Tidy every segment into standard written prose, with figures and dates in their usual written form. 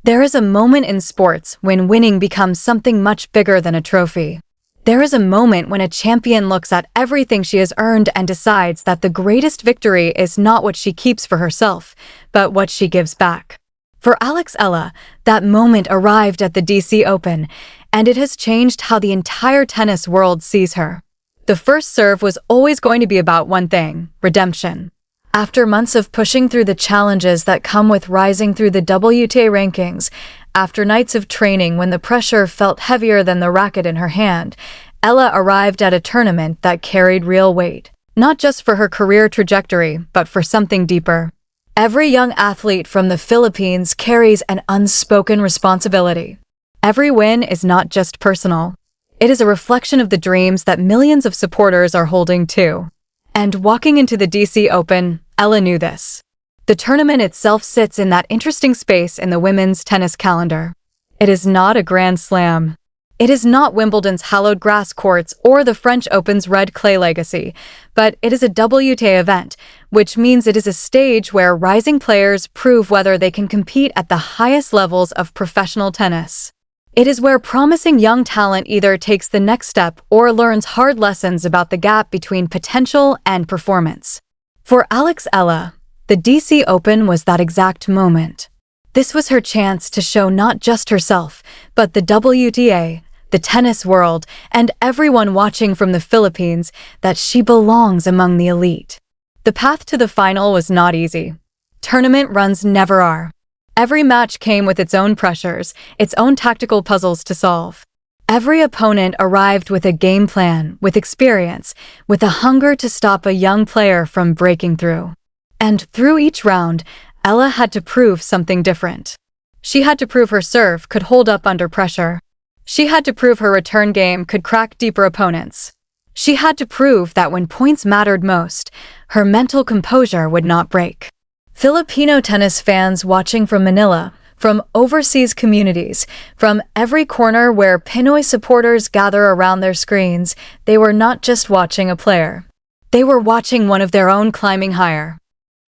There is a moment in sports when winning becomes something much bigger than a trophy. There is a moment when a champion looks at everything she has earned and decides that the greatest victory is not what she keeps for herself, but what she gives back. For Alex Eala, that moment arrived at the DC Open, and it has changed how the entire tennis world sees her. The first serve was always going to be about one thing: redemption. After months of pushing through the challenges that come with rising through the WTA rankings, after nights of training when the pressure felt heavier than the racket in her hand, Eala arrived at a tournament that carried real weight, not just for her career trajectory, but for something deeper. Every young athlete from the Philippines carries an unspoken responsibility. Every win is not just personal. It is a reflection of the dreams that millions of supporters are holding too. And walking into the DC Open, Eala knew this. The tournament itself sits in that interesting space in the women's tennis calendar. It is not a Grand Slam. It is not Wimbledon's hallowed grass courts or the French Open's red clay legacy, but it is a WTA event, which means it is a stage where rising players prove whether they can compete at the highest levels of professional tennis. It is where promising young talent either takes the next step or learns hard lessons about the gap between potential and performance. For Alex Eala, the DC Open was that exact moment. This was her chance to show not just herself, but the WTA, the tennis world, and everyone watching from the Philippines that she belongs among the elite. The path to the final was not easy. Tournament runs never are. Every match came with its own pressures, its own tactical puzzles to solve. Every opponent arrived with a game plan, with experience, with a hunger to stop a young player from breaking through. And through each round, Eala had to prove something different. She had to prove her serve could hold up under pressure. She had to prove her return game could crack deeper opponents. She had to prove that when points mattered most, her mental composure would not break. Filipino tennis fans watching from Manila, from overseas communities, from every corner where Pinoy supporters gather around their screens, they were not just watching a player. They were watching one of their own climbing higher.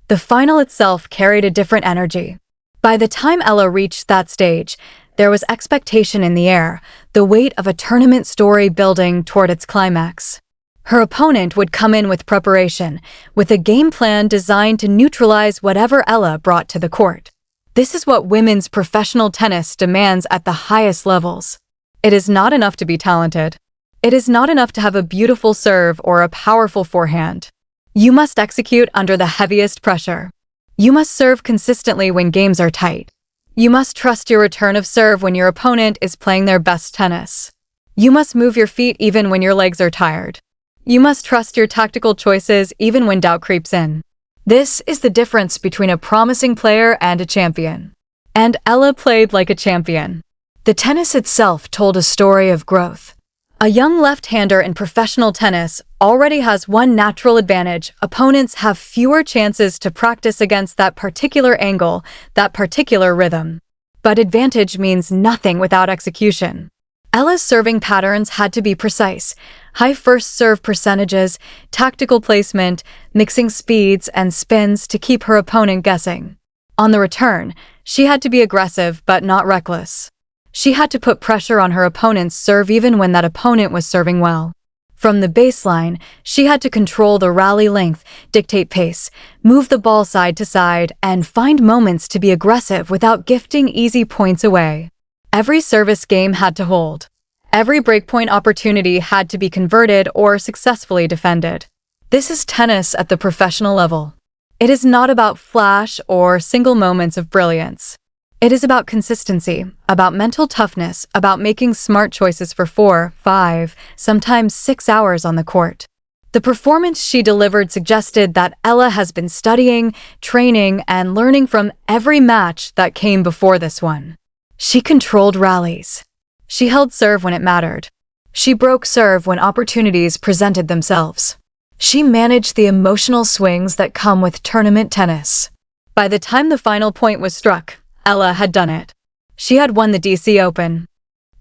The final itself carried a different energy. By the time Eala reached that stage, there was expectation in the air, the weight of a tournament story building toward its climax. Her opponent would come in with preparation, with a game plan designed to neutralize whatever Eala brought to the court. This is what women's professional tennis demands at the highest levels. It is not enough to be talented. It is not enough to have a beautiful serve or a powerful forehand. You must execute under the heaviest pressure. You must serve consistently when games are tight. You must trust your return of serve when your opponent is playing their best tennis. You must move your feet even when your legs are tired. You must trust your tactical choices even when doubt creeps in. This is the difference between a promising player and a champion. And Eala played like a champion. The tennis itself told a story of growth. A young left-hander in professional tennis already has one natural advantage: opponents have fewer chances to practice against that particular angle, that particular rhythm. But advantage means nothing without execution. Eala's serving patterns had to be precise: high first serve percentages, tactical placement, mixing speeds and spins to keep her opponent guessing. On the return, she had to be aggressive but not reckless. She had to put pressure on her opponent's serve even when that opponent was serving well. From the baseline, she had to control the rally length, dictate pace, move the ball side to side, and find moments to be aggressive without gifting easy points away. Every service game had to hold. Every breakpoint opportunity had to be converted or successfully defended. This is tennis at the professional level. It is not about flash or single moments of brilliance. It is about consistency, about mental toughness, about making smart choices for 4, 5, sometimes 6 hours on the court. The performance she delivered suggested that Eala has been studying, training, and learning from every match that came before this one. She controlled rallies. She held serve when it mattered. She broke serve when opportunities presented themselves. She managed the emotional swings that come with tournament tennis. By the time the final point was struck, Eala had done it. She had won the DC Open.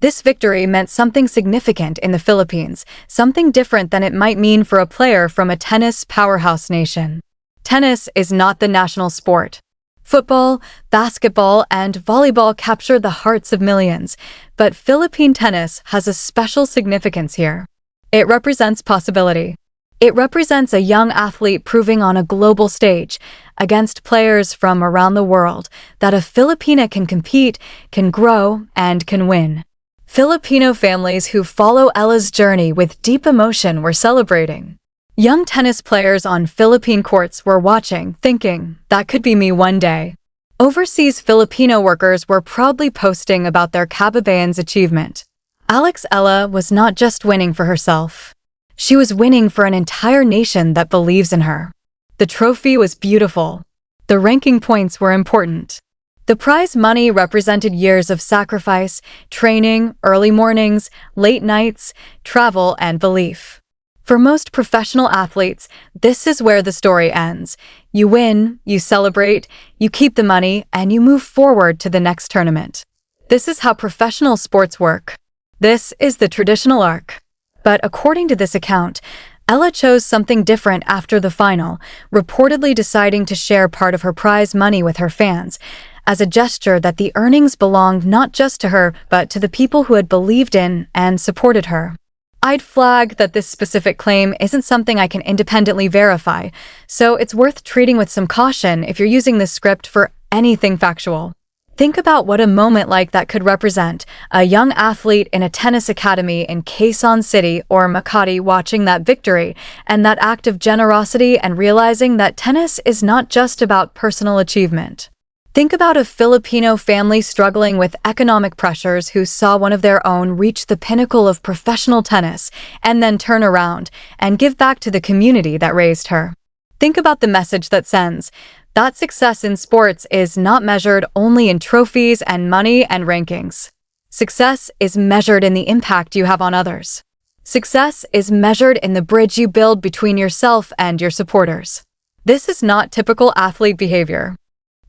This victory meant something significant in the Philippines, something different than it might mean for a player from a tennis powerhouse nation. Tennis is not the national sport. Football, basketball, and volleyball capture the hearts of millions, but Philippine tennis has a special significance here. It represents possibility. It represents a young athlete proving on a global stage, against players from around the world, that a Filipina can compete, can grow, and can win. Filipino families who follow Eala's journey with deep emotion were celebrating. Young tennis players on Philippine courts were watching, thinking, that could be me one day. Overseas Filipino workers were proudly posting about their kababayan's achievement. Alex Eala was not just winning for herself. She was winning for an entire nation that believes in her. The trophy was beautiful. The ranking points were important. The prize money represented years of sacrifice, training, early mornings, late nights, travel, and belief. For most professional athletes, this is where the story ends. You win, you celebrate, you keep the money, and you move forward to the next tournament. This is how professional sports work. This is the traditional arc. But according to this account, Eala chose something different after the final, reportedly deciding to share part of her prize money with her fans, as a gesture that the earnings belonged not just to her, but to the people who had believed in and supported her. I'd flag that this specific claim isn't something I can independently verify, so it's worth treating with some caution if you're using this script for anything factual. Think about what a moment like that could represent: a young athlete in a tennis academy in Quezon City or Makati watching that victory and that act of generosity and realizing that tennis is not just about personal achievement. Think about a Filipino family struggling with economic pressures who saw one of their own reach the pinnacle of professional tennis and then turn around and give back to the community that raised her. Think about the message that sends. That success in sports is not measured only in trophies and money and rankings. Success is measured in the impact you have on others. Success is measured in the bridge you build between yourself and your supporters. This is not typical athlete behavior.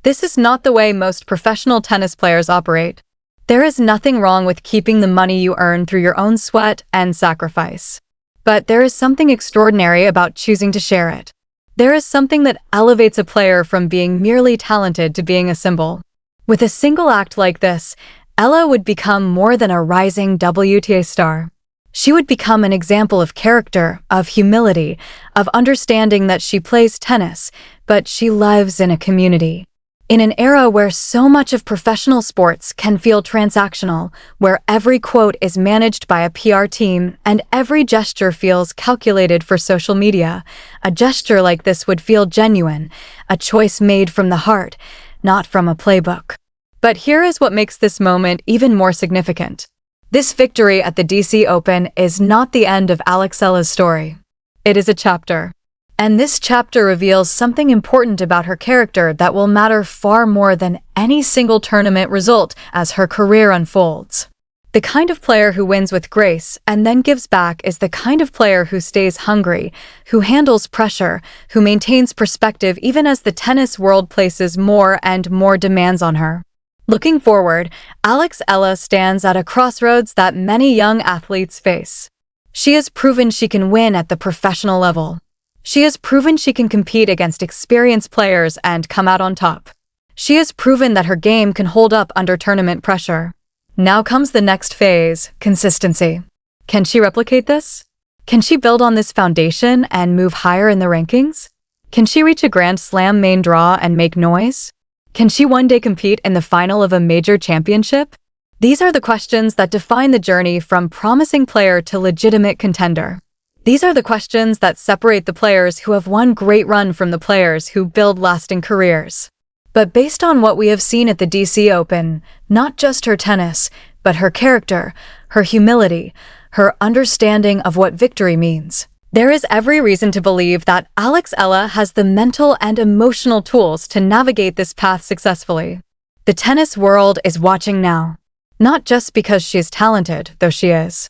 This is not the way most professional tennis players operate. There is nothing wrong with keeping the money you earn through your own sweat and sacrifice. But there is something extraordinary about choosing to share it. There is something that elevates a player from being merely talented to being a symbol. With a single act like this, Eala would become more than a rising WTA star. She would become an example of character, of humility, of understanding that she plays tennis, but she lives in a community. In an era where so much of professional sports can feel transactional, where every quote is managed by a PR team and every gesture feels calculated for social media, a gesture like this would feel genuine, a choice made from the heart, not from a playbook. But here is what makes this moment even more significant. This victory at the DC Open is not the end of Alex Eala's story. It is a chapter. And this chapter reveals something important about her character that will matter far more than any single tournament result as her career unfolds. The kind of player who wins with grace and then gives back is the kind of player who stays hungry, who handles pressure, who maintains perspective even as the tennis world places more and more demands on her. Looking forward, Alex Eala stands at a crossroads that many young athletes face. She has proven she can win at the professional level. She has proven she can compete against experienced players and come out on top. She has proven that her game can hold up under tournament pressure. Now comes the next phase: consistency. Can she replicate this? Can she build on this foundation and move higher in the rankings? Can she reach a Grand Slam main draw and make noise? Can she one day compete in the final of a major championship? These are the questions that define the journey from promising player to legitimate contender. These are the questions that separate the players who have one great run from the players who build lasting careers. But based on what we have seen at the DC Open, not just her tennis, but her character, her humility, her understanding of what victory means, there is every reason to believe that Alex Eala has the mental and emotional tools to navigate this path successfully. The tennis world is watching now, not just because she is talented, though she is.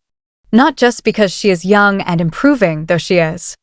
Not just because she is young and improving, though she is,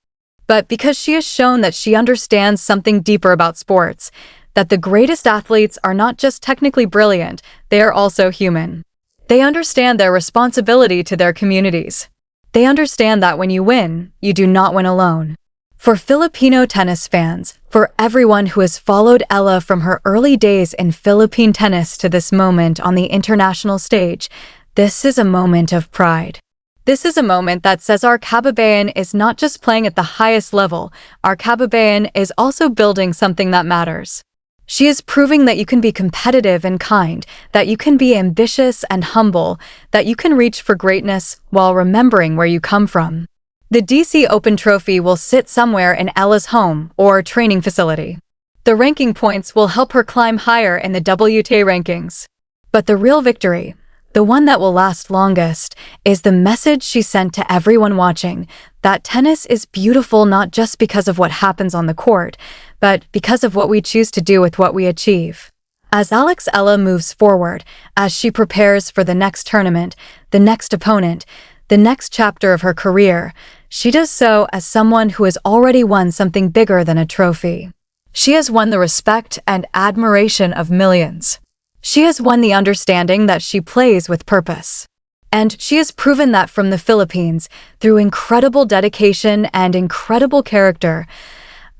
but because she has shown that she understands something deeper about sports, that the greatest athletes are not just technically brilliant, they are also human. They understand their responsibility to their communities. They understand that when you win, you do not win alone. For Filipino tennis fans, for everyone who has followed Eala from her early days in Philippine tennis to this moment on the international stage, this is a moment of pride. This is a moment that says our kababayan is not just playing at the highest level, our kababayan is also building something that matters. She is proving that you can be competitive and kind, that you can be ambitious and humble, that you can reach for greatness while remembering where you come from. The DC Open trophy will sit somewhere in Eala's home or training facility. The ranking points will help her climb higher in the WTA rankings. But the real victory, the one that will last longest, is the message she sent to everyone watching, that tennis is beautiful not just because of what happens on the court, but because of what we choose to do with what we achieve. As Alex Eala moves forward, as she prepares for the next tournament, the next opponent, the next chapter of her career, she does so as someone who has already won something bigger than a trophy. She has won the respect and admiration of millions. She has won the understanding that she plays with purpose. And she has proven that from the Philippines, through incredible dedication and incredible character,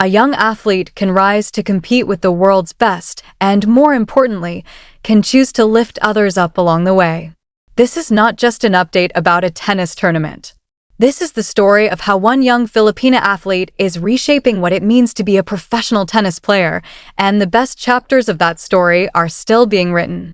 a young athlete can rise to compete with the world's best and, more importantly, can choose to lift others up along the way. This is not just an update about a tennis tournament. This is the story of how one young Filipina athlete is reshaping what it means to be a professional tennis player, and the best chapters of that story are still being written.